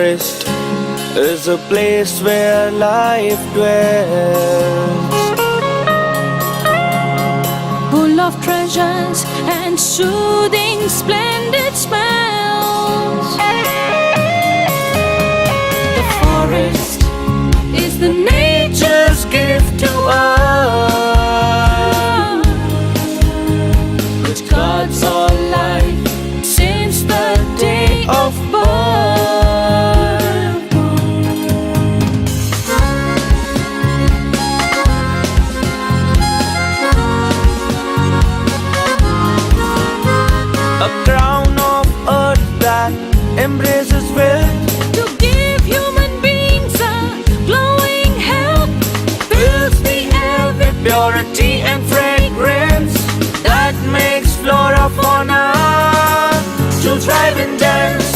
forest is a place where life dwells, full of treasures and soothing, splendid smells. The forest is the nature's gift to us, which guards our life since the day of birth. a crown of earth that embraces wealth, To give human beings a glowing health, fills the air with purity and fragrance that makes flora fauna to thrive and dance.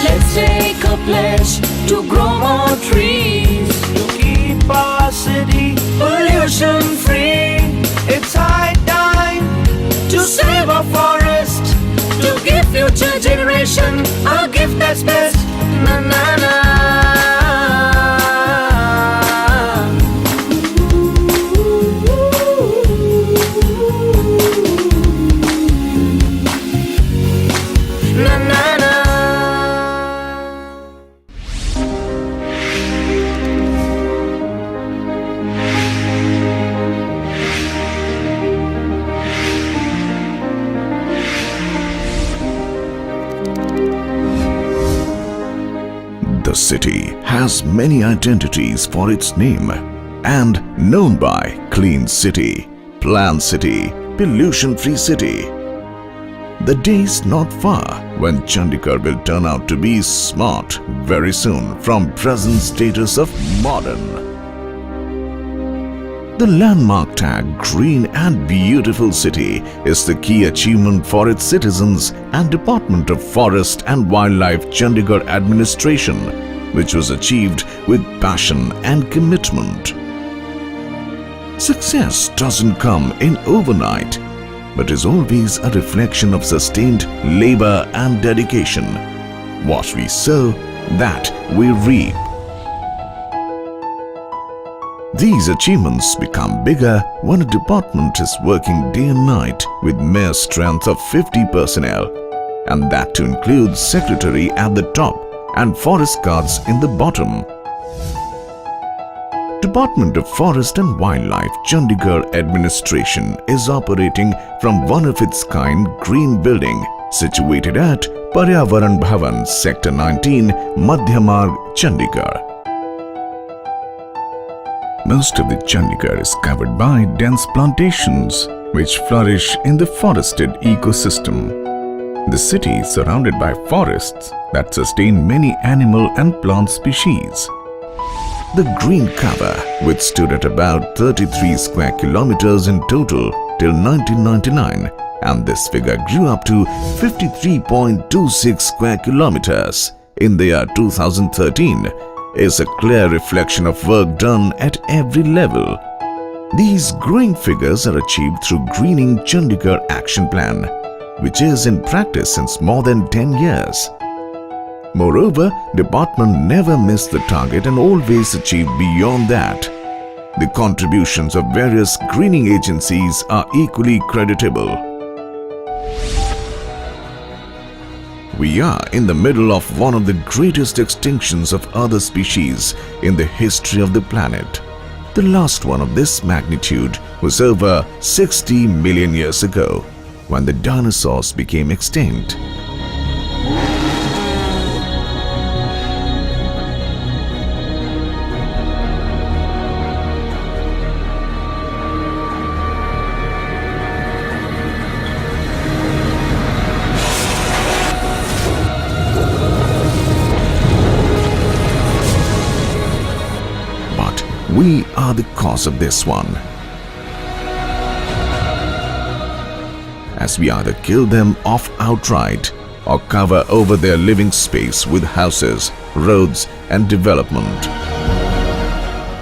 let's take a pledge to grow more trees. To keep our city pollution free, it's high time to save our forest, to give future generation a gift that's best. Na na na. Na na na. The city has many identities for its name and known by Clean City, Planned City, Pollution-Free City. The day's not far when Chandigarh will turn out to be smart very soon from present status of modern. The landmark tag Green and Beautiful City is the key achievement for its citizens and Department of Forest and Wildlife Chandigarh administration, which was achieved with passion and commitment. Success doesn't come in overnight, but is always a reflection of sustained labor and dedication. What we sow, that we reap. These achievements become bigger when a department is working day and night with mere strength of 50 personnel, and that to include secretary at the top and forest guards in the bottom. Department of Forest and Wildlife Chandigarh administration is operating from one of its kind green building situated at Paryavaran Bhavan, Sector 19, Madhya Marg, Chandigarh. Most of the Chandigarh is covered by dense plantations which flourish in the forested ecosystem. The city is surrounded by forests that sustain many animal and plant species. The green cover, which stood at about 33 square kilometers in total till 1999, and this figure grew up to 53.26 square kilometers in the year 2013, is a clear reflection of work done at every level. These growing figures are achieved through Greening Chandigarh Action Plan, which is in practice since more than 10 years. Moreover, department never missed the target and always achieved beyond that. The contributions of various greening agencies are equally creditable. We are in the middle of one of the greatest extinctions of other species in the history of the planet. The last one of this magnitude was over 60 million years ago, when the dinosaurs became extinct. We are the cause of this one, as we either kill them off outright or cover over their living space with houses, roads and development.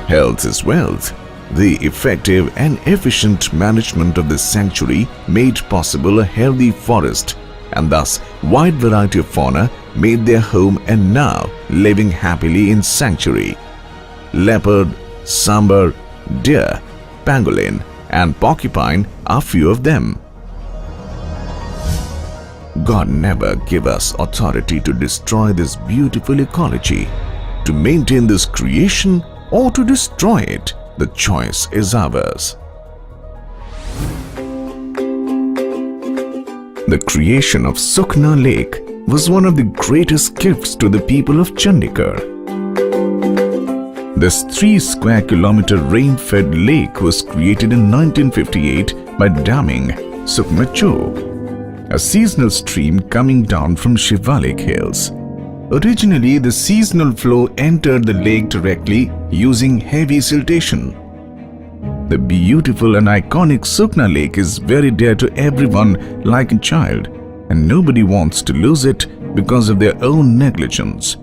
Health is wealth. The effective and efficient management of this sanctuary made possible a healthy forest, and thus wide variety of fauna made their home and now living happily in sanctuary. Leopard, sambar, deer, pangolin and porcupine are few of them. God never gave us authority to destroy this beautiful ecology. To maintain this creation or to destroy it, the choice is ours. The creation of Sukna Lake was one of the greatest gifts to the people of Chandigarh. This 3 square kilometer rain-fed lake was created in 1958 by damming Sukna Cho, a seasonal stream coming down from Shivalik Hills. Originally, the seasonal flow entered the lake directly using heavy siltation. The beautiful and iconic Sukna Lake is very dear to everyone like a child, and nobody wants to lose it because of their own negligence.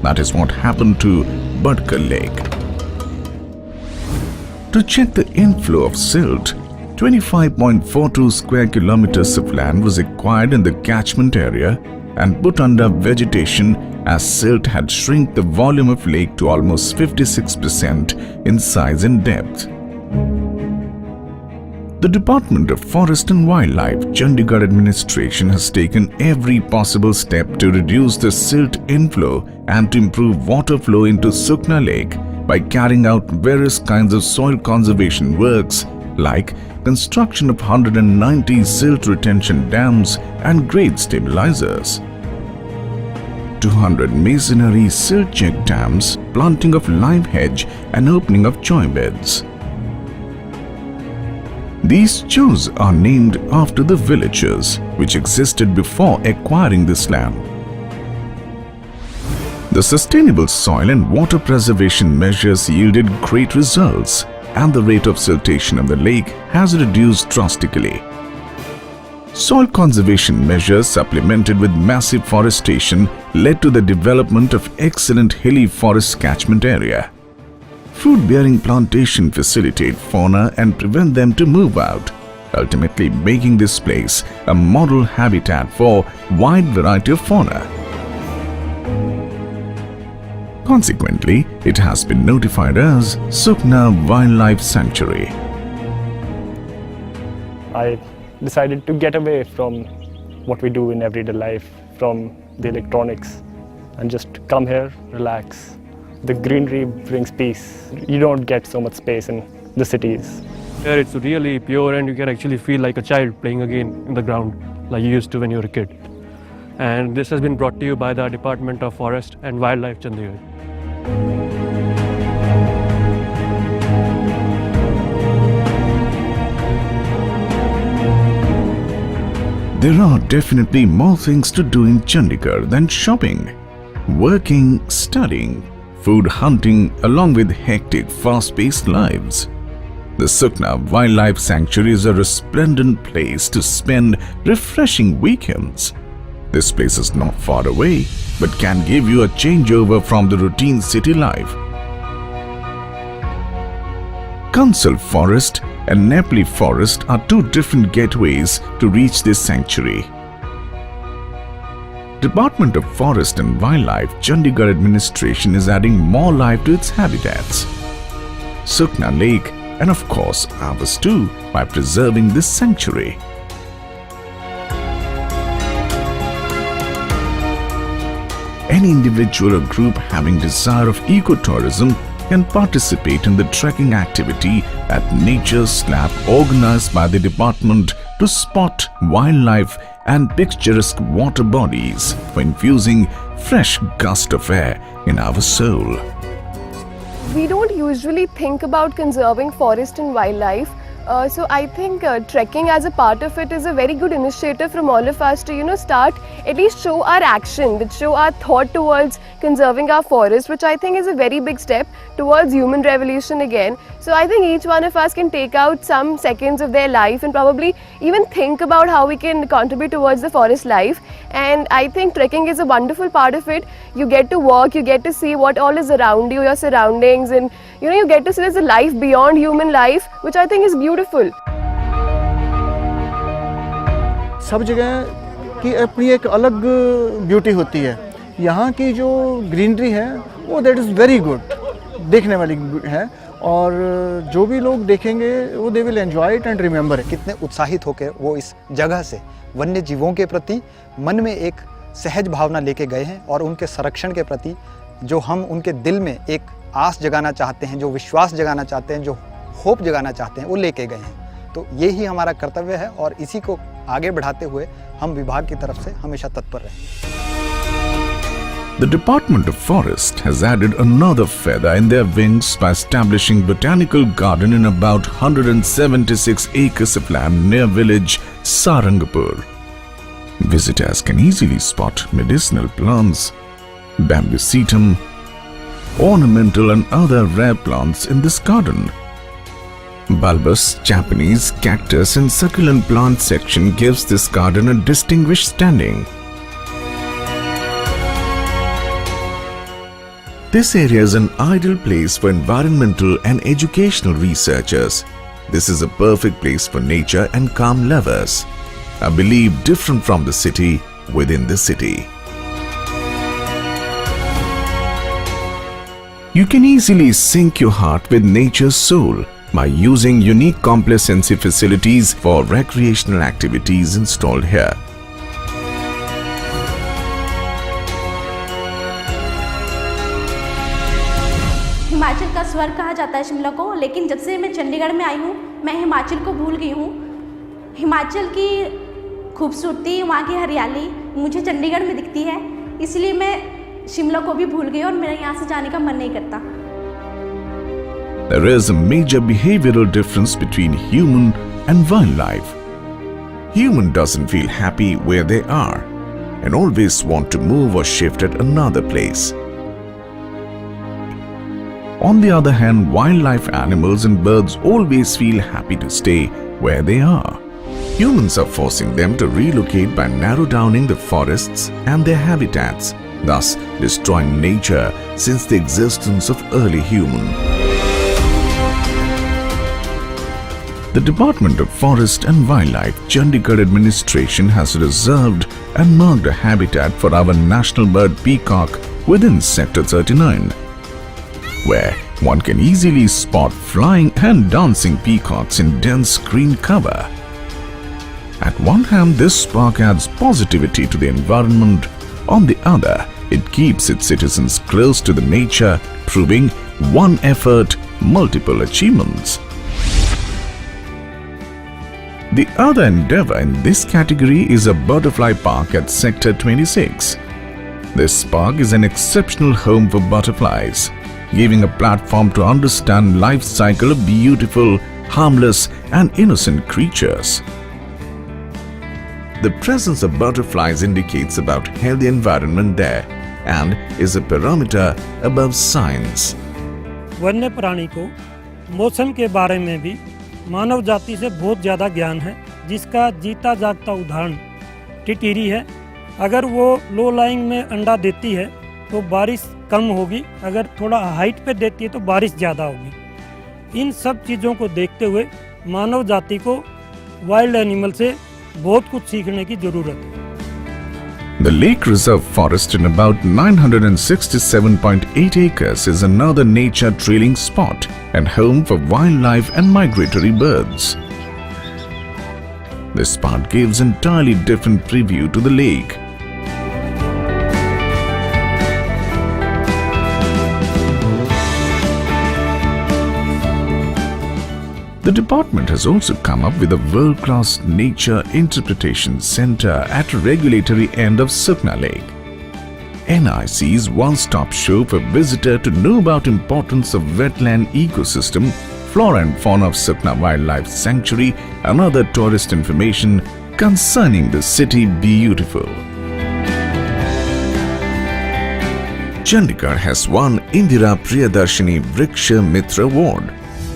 That is what happened to Badka Lake. To check the inflow of silt, 25.42 square kilometers of land was acquired in the catchment area and put under vegetation as silt had shrunk the volume of lake to almost 56% in size and depth. The Department of Forest and Wildlife, Chandigarh administration has taken every possible step to reduce the silt inflow and to improve water flow into Sukna Lake by carrying out various kinds of soil conservation works like construction of 190 silt retention dams and grade stabilizers, 200 masonry silt check dams, planting of live hedge and opening of choy beds. These chows are named after the villagers which existed before acquiring this land. The sustainable soil and water preservation measures yielded great results, and the rate of siltation of the lake has reduced drastically. Soil conservation measures supplemented with massive forestation led to the development of excellent hilly forest catchment area. Fruit-bearing plantation facilitate fauna and prevent them to move out, ultimately making this place a model habitat for wide variety of fauna. Consequently, it has been notified as Sukna Wildlife Sanctuary. I decided to get away from what we do in everyday life, from the electronics, and just come here, relax. The greenery brings peace. You don't get so much space in the cities. Here it's really pure and you can actually feel like a child playing again in the ground like you used to when you were a kid. And this has been brought to you by the Department of Forest and Wildlife, Chandigarh. There are definitely more things to do in Chandigarh than shopping, working, studying, food hunting along with hectic, fast-paced lives. The Sukna Wildlife Sanctuary is a resplendent place to spend refreshing weekends. This place is not far away, but can give you a changeover from the routine city life. Kansal Forest and Nepali Forest are two different gateways to reach this sanctuary. Department of Forest and Wildlife, Chandigarh administration is adding more life to its habitats, Sukna Lake, and of course ours too, by preserving this sanctuary. Any individual or group having desire of ecotourism can participate in the trekking activity at Nature's Lab organized by the department to spot wildlife and picturesque water bodies for infusing fresh gust of air in our soul. We don't usually think about conserving forest and wildlife. So I think trekking as a part of it is a very good initiative from all of us to start at least show our action, which show our thought towards conserving our forest, which I think is a very big step towards human revolution again. So I think each one of us can take out some seconds of their life and probably even think about how we can contribute towards the forest life. And I think trekking is a wonderful part of it. You get to walk, you get to see what all is around you, your surroundings, and you get to see there's a life beyond human life, which I think is beautiful. सब जगह की अपनी एक अलग beauty होती है। यहाँ की जो ग्रीनरी है वो दैट इज़ वेरी गुड, देखने वाली है, और जो भी लोग देखेंगे वो they will enjoy it and remember it. कितने उत्साहित होकर वो इस जगह से वन्य जीवों के प्रति मन में एक सहज भावना लेके गए हैं, और उनके संरक्षण के प्रति जो हम उनके दिल में एक आस जगाना चाहते हैं, जो विश्वास जगाना चाहते हैं, जो होप जगाना चाहते हैं, वो लेके गए हैं। तो यही हमारा कर्तव्य है, और इसी को आगे बढ़ाते हुए हम विभाग की तरफ से हमेशा तत्पर रहेंगे। The Department of Forest has added another feather in their wings by establishing botanical garden in about 176 acres of land near village Sarangapur. Visitors can easily spot medicinal plants, bambucetum, ornamental and other rare plants in this garden. Bulbous Japanese cactus and succulent plant section gives this garden a distinguished standing. This area is an ideal place for environmental and educational researchers. This is a perfect place for nature and calm lovers. I believe different from the city within the city. You can easily sync your heart with nature's soul by using unique complacency facilities for recreational activities installed here. Himachal का स्वर्ग कहा जाता है शिमला को, लेकिन जब से मैं चंडीगढ़ में आई हूँ मैं हिमाचल को भूल गई हूँ। हिमाचल की खूबसूरती, वहाँ की हरियाली मुझे चंडीगढ़ में दिखती है, इसलिए मैं शिमला को भी भूल गई और मेरा यहाँ से जाने का मन नहीं करता। There is a major behavioral difference between human and wildlife. Human doesn't feel happy where they are and always want to move or shift at another place. On the other hand, wildlife animals and birds always feel happy to stay where they are. Humans are forcing them to relocate by narrow downing the forests and their habitats, thus destroying nature since the existence of early human. The Department of Forest and Wildlife, Chandigarh administration has reserved and marked a habitat for our national bird peacock within Sector 39, where one can easily spot flying and dancing peacocks in dense green cover. At one hand, this park adds positivity to the environment. On the other, it keeps its citizens close to the nature, proving one effort, multiple achievements. The other endeavor in this category is a butterfly park at Sector 26. This park is an exceptional home for butterflies, giving a platform to understand life cycle of beautiful, harmless and innocent creatures. The presence of butterflies indicates about healthy environment there and is a parameter above science. वन्य प्राणी को मौसम के बारे में भी मानव जाति से बहुत ज़्यादा ज्ञान है, जिसका जीता जागता उदाहरण टिटीरी है। अगर वो लो लाइंग में अंडा देती है तो बारिश कम होगी, अगर थोड़ा हाइट पे देती है तो बारिश ज़्यादा होगी। इन सब चीज़ों को देखते हुए मानव जाति को वाइल्ड एनिमल से बहुत कुछ सीखने की ज़रूरत है। The Lake Reserve Forest in about 967.8 acres is another nature trailing spot and home for wildlife and migratory birds. This spot gives entirely different preview to the lake. The department has also come up with a world-class nature interpretation center at a regulatory end of Sukna Lake. NIC's one-stop show for visitor to know about importance of wetland ecosystem, flora and fauna of Sukna Wildlife Sanctuary and other tourist information concerning the city beautiful. Chandigarh has won Indira Priyadarshini Vriksha Mitra Award.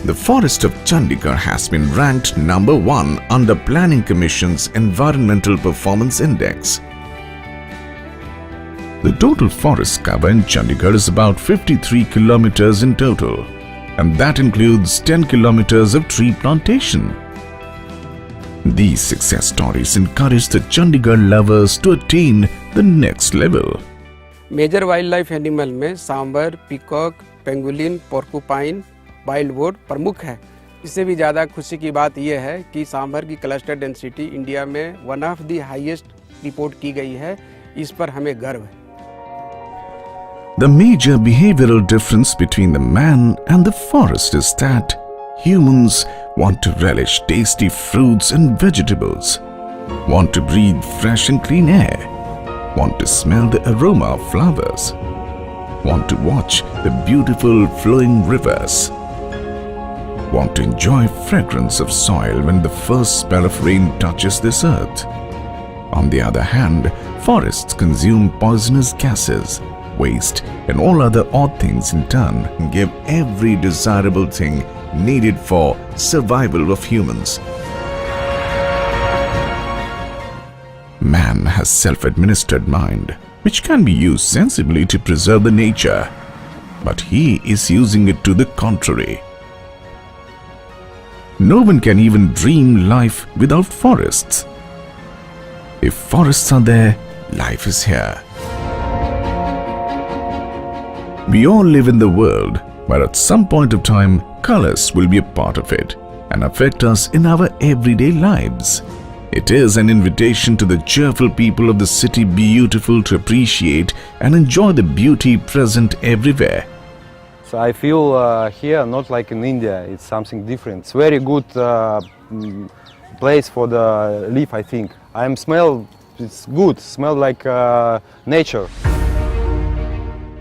The forest of Chandigarh has been ranked number 1 under Planning Commission's Environmental Performance Index. The total forest cover in Chandigarh is about 53 kilometers in total, and that includes 10 kilometers of tree plantation. These success stories encourage the Chandigarh lovers to attain the next level. Major wildlife animal में sambar, peacock, pangolin, porcupine, wild वोड प्रमुख है। इससे भी ज़्यादा खुशी की बात यह है कि सांबर की क्लस्टर डेंसिटी इंडिया में one of the highest report की गई है। इस पर हमें गर्व है। The major behavioral difference between the man and the forest is that humans want to relish tasty fruits and vegetables, want to breathe fresh and clean air, want to smell the aroma of flowers, want to watch the beautiful flowing rivers, want to enjoy fragrance of soil when the first spell of rain touches this earth. On the other hand, forests consume poisonous gases, waste and all other odd things in turn give every desirable thing needed for survival of humans. Man has self-administered mind, which can be used sensibly to preserve the nature, but he is using it to the contrary. No one can even dream life without forests. If forests are there, life is here. We all live in the world where at some point of time colors will be a part of it and affect us in our everyday lives. It is an invitation to the cheerful people of the city beautiful to appreciate and enjoy the beauty present everywhere. So I feel here not like in India, it's something different. It's very good place for the live, I think. It's good, smell like nature.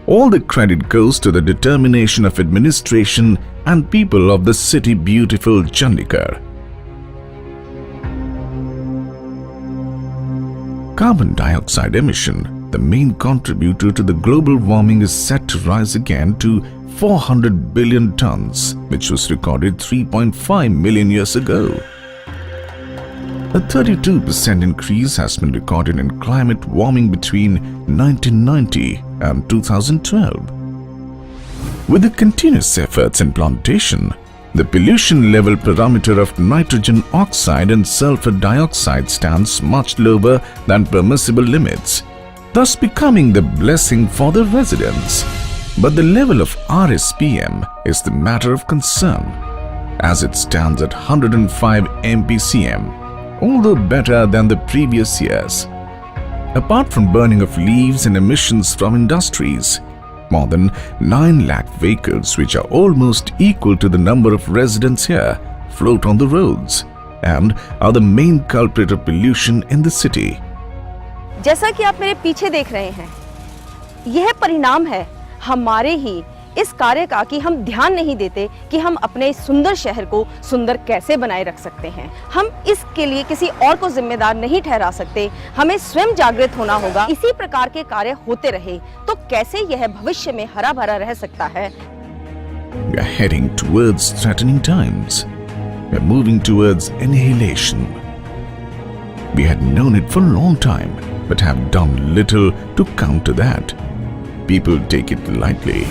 All the credit goes to the determination of administration and people of the city beautiful Chandigarh. Carbon dioxide emission, the main contributor to the global warming, is set to rise again to 400 billion tons, which was recorded 3.5 million years ago. A 32% increase has been recorded in climate warming between 1990 and 2012. With the continuous efforts in plantation, the pollution level parameter of nitrogen oxide and sulfur dioxide stands much lower than permissible limits, thus becoming the blessing for the residents. But the level of RSPM is the matter of concern, as it stands at 105 mpcm, although better than the previous years. Apart from burning of leaves and emissions from industries, more than 9 lakh vehicles, which are almost equal to the number of residents here, float on the roads and are the main culprit of pollution in the city. जैसा कि आप मेरे पीछे देख रहे हैं, यह परिणाम है हमारे ही इस कार्य का कि हम ध्यान नहीं देते कि हम अपने सुंदर शहर को सुंदर कैसे बनाए रख सकते हैं। हम इसके लिए किसी और को जिम्मेदार नहीं ठहरा सकते, हमें स्वयं जागृत होना होगा। इसी प्रकार के कार्य होते रहे तो कैसे यह भविष्य में हरा भरा रह सकता है। We are heading towards threatening times. We are moving towards annihilation. We had known it for a long time, but have done little to counter that. People take it lightly.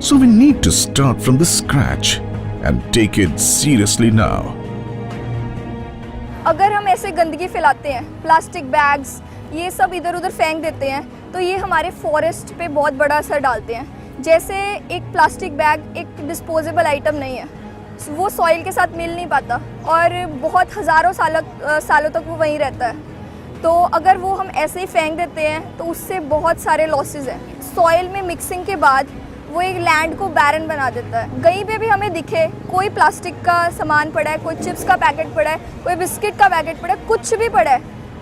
So we need to start from the scratch and take it seriously now. अगर हम ऐसे गंदगी फैलाते हैं, plastic bags ये सब इधर उधर फेंक देते हैं, तो ये हमारे फॉरेस्ट पे बहुत बड़ा असर डालते हैं। जैसे एक प्लास्टिक बैग एक डिस्पोजेबल आइटम नहीं है, वो सॉइल के साथ मिल नहीं पाता और बहुत हज़ारों सालों तक वो वहीं रहता है। तो अगर वो हम ऐसे ही फेंक देते हैं तो उससे बहुत सारे लॉसेस हैं। सॉइल में मिक्सिंग के बाद वो एक लैंड को बैरन बना देता है। कहीं पे भी हमें दिखे कोई प्लास्टिक का सामान पड़ा है, कोई चिप्स का पैकेट पड़ा है, कोई बिस्किट का पैकेट पड़ा है, कुछ भी पड़ा है,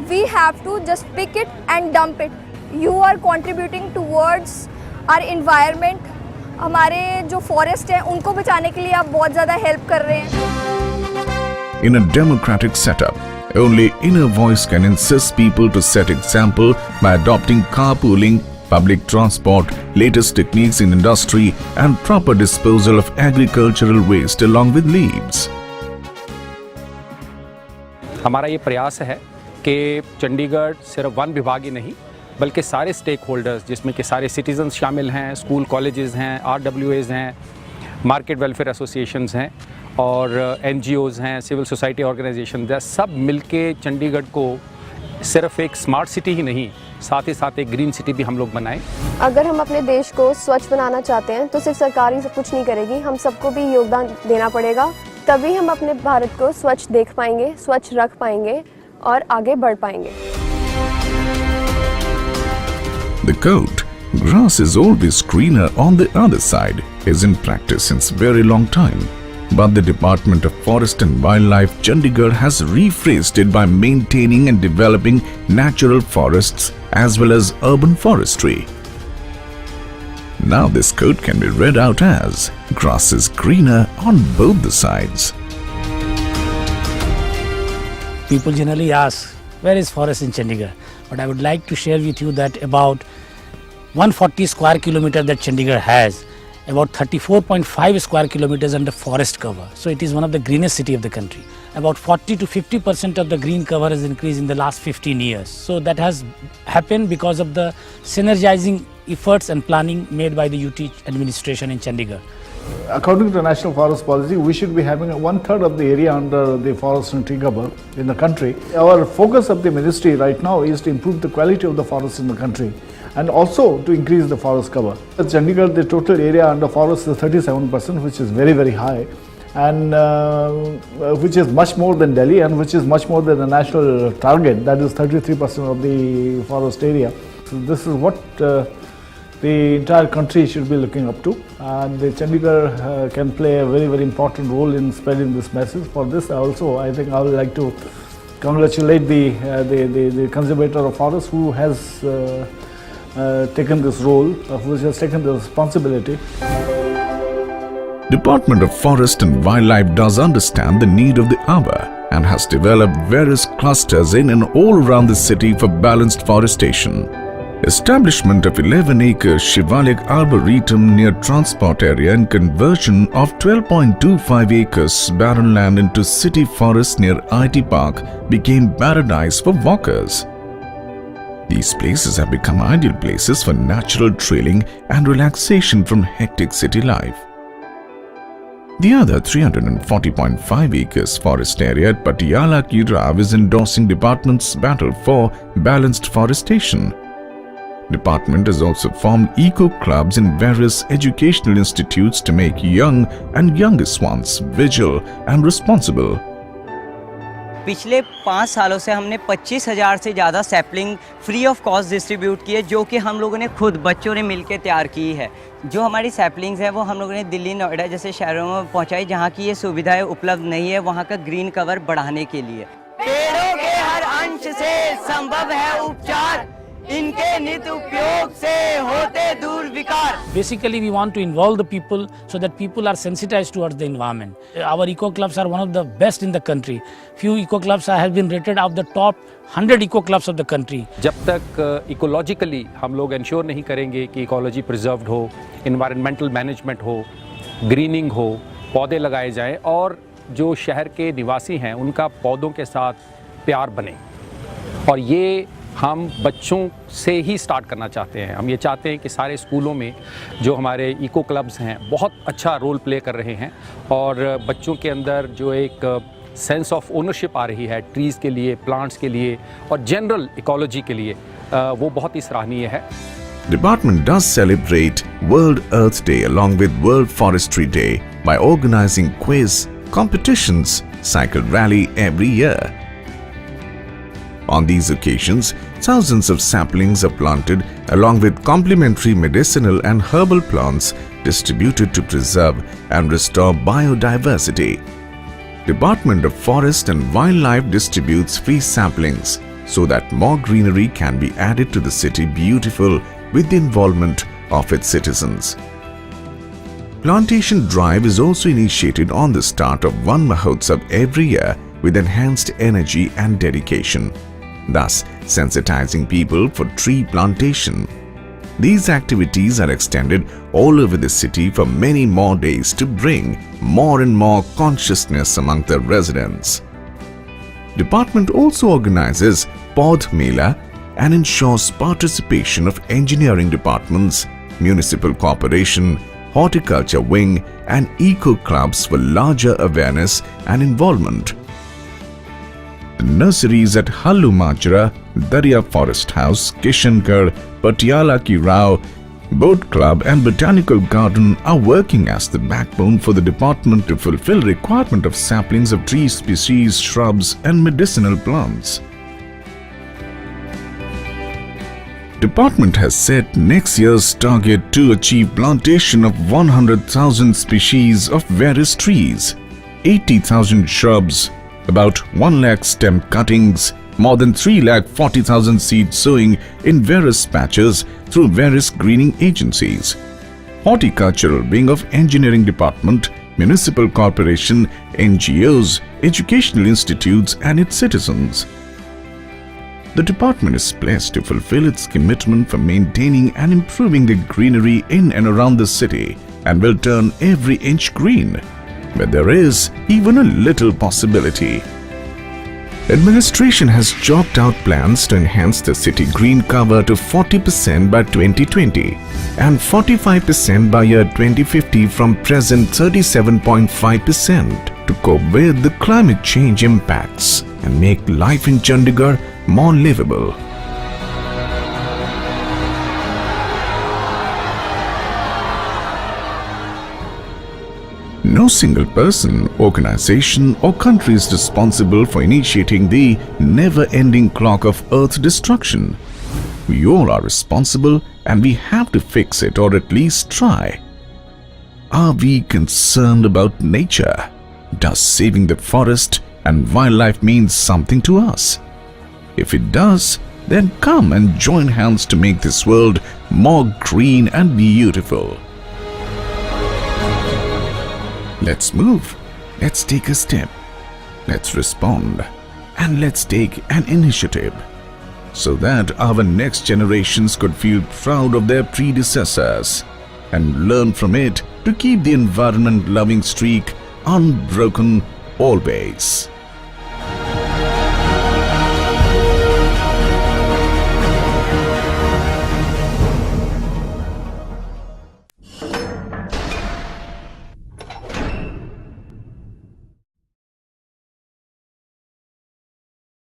we have to just pick it and dump it. You are contributing towards our environment. हमारे जो फॉरेस्ट हैं उनको बचाने के लिए आप बहुत ज़्यादा हेल्प कर रहे हैं। In a democratic setup, only inner voice can insist people to set example by adopting carpooling, public transport, latest techniques in industry, and proper disposal of agricultural waste along with leaves. हमारा ये प्रयास है कि चंडीगढ़ सिर्फ one विभाग ही नहीं बल्कि सारे स्टेक होल्डर्स जिसमें कि सारे सिटीजन्स शामिल हैं, स्कूल कॉलेजेस हैं, RWAs हैं, मार्केट वेलफेयर एसोसिएशंस हैं और NGOs हैं, सिविल सोसाइटी ऑर्गेनाइजेशन हैं, सब मिलके चंडीगढ़ को सिर्फ एक स्मार्ट सिटी ही नहीं साथ ही साथ एक ग्रीन सिटी भी हम लोग बनाएं। अगर हम अपने देश को स्वच्छ बनाना चाहते हैं तो सिर्फ सरकार ही सब कुछ नहीं करेगी, हम सबको भी योगदान देना पड़ेगा, तभी हम अपने भारत को स्वच्छ देख पाएंगे, स्वच्छ रख पाएंगे और आगे बढ़ पाएंगे। The quote, "Grass is always greener on the other side," is in practice since very long time. But the Department of Forest and Wildlife Chandigarh has rephrased it by maintaining and developing natural forests as well as urban forestry. Now this quote can be read out as, "Grass is greener on both the sides." People generally ask, where is forest in Chandigarh? But I would like to share with you that about 140 square kilometers that Chandigarh has, about 34.5 square kilometers under forest cover. So it is one of the greenest city of the country. About 40 to 50% of the green cover has increased in the last 15 years. So that has happened because of the synergizing efforts and planning made by the UT administration in Chandigarh. According to National Forest Policy, we should be having 1/3 of the area under the forest and tree cover in the country. Our focus of the ministry right now is to improve the quality of the forest in the country and also to increase the forest cover. In Chandigarh, the total area under forest is 37%, which is very, very high, and which is much more than Delhi and which is much more than the national target, that is 33% of the forest area. So this is what the entire country should be looking up to, and the Chandigarh can play a very, very important role in spreading this message. For this also, I think I would like to congratulate the conservator of forest who has taken this role, who has taken the responsibility. Department of Forest and Wildlife does understand the need of the hour and has developed various clusters in and all around the city for balanced forestation. Establishment of 11-acre Shivalik Arboretum near transport area and conversion of 12.25 acres barren land into city forest near IT Park became paradise for walkers. These places have become ideal places for natural trailing and relaxation from hectic city life. The other 340.5 acres forest area at Patiala Kirav is endorsing department's battle for balanced forestation. Department has also formed eco-clubs in various educational institutes to make young and youngest ones vigilant and responsible. पिछले 5 सालों से हमने 25,000 से ज़्यादा sapling free of cost distribute की है, जो कि हम लोगों ने खुद बच्चों ने मिलकर तैयार की है। जो हमारी सैपलिंग्स हैं वो हम लोगों ने दिल्ली, नोएडा जैसे शहरों में पहुंचाई जहां की ये सुविधाएं उपलब्ध नहीं है, वहां का ग्रीन कवर बढ़ाने के लिए। पेड़ों के हर अंश से संभव है उपचार, इनके नित उपयोग से होते दूर विकार। Basically, we want to involve the people so that people are sensitized towards the environment. Our eco clubs are one of the best in the country. Few eco clubs have been rated of the top 100 eco clubs of the country. जब तक ecologically हम लोग ensure नहीं करेंगे कि ecology preserved हो, environmental management हो, grinning हो, पौधे लगाए जाएं और जो शहर के निवासी हैं उनका पौधों के साथ प्यार बने, और ये हम बच्चों से ही स्टार्ट करना चाहते हैं। हम ये चाहते हैं कि सारे स्कूलों में जो हमारे इको क्लब्स हैं बहुत अच्छा रोल प्ले कर रहे हैं और बच्चों के अंदर जो एक सेंस ऑफ ओनरशिप आ रही है ट्रीज़ के लिए, प्लांट्स के लिए और जनरल इकोलॉजी के लिए, वो बहुत ही सराहनीय है। Department does celebrate World Earth Day along with World Forestry Day by organizing quiz, competitions, cycle rally every year. On these occasions, thousands of saplings are planted along with complementary medicinal and herbal plants distributed to preserve and restore biodiversity. Department of Forest and Wildlife distributes free saplings so that more greenery can be added to the city beautiful with the involvement of its citizens. Plantation drive is also initiated on the start of one Mahotsav every year with enhanced energy and dedication, thus sensitizing people for tree plantation. these activities are extended all over the city for many more days to bring more and more consciousness among the residents. Department also organizes Paud Mela and ensures participation of engineering departments, municipal corporation, horticulture wing and eco clubs for larger awareness and involvement. The nurseries at Hallu Majra, Darya Forest House, Kishangarh, Patiala Ki Rao, Boat Club and Botanical Garden are working as the backbone for the department to fulfill requirement of saplings of tree species, shrubs and medicinal plants. Department has set next year's target to achieve plantation of 100,000 species of various trees, 80,000 shrubs, about 1 lakh stem cuttings, more than 3,40,000 seed sowing in various patches through various greening agencies, horticultural wing of engineering department, municipal corporation, NGOs, educational institutes and its citizens. The department is blessed to fulfill its commitment for maintaining and improving the greenery in and around the city and will turn every inch green, where there is even a little possibility. Administration has chalked out plans to enhance the city green cover to 40% by 2020 and 45% by year 2050 from present 37.5% to cope with the climate change impacts and make life in Chandigarh more livable. No single person, organization or country is responsible for initiating the never-ending clock of Earth destruction. We all are responsible and we have to fix it or at least try. Are we concerned about nature? Does saving the forest and wildlife mean something to us? If it does, then come and join hands to make this world more green and beautiful. Let's move, let's take a step, let's respond, and let's take an initiative so that our next generations could feel proud of their predecessors and learn from it to keep the environment-loving streak unbroken always.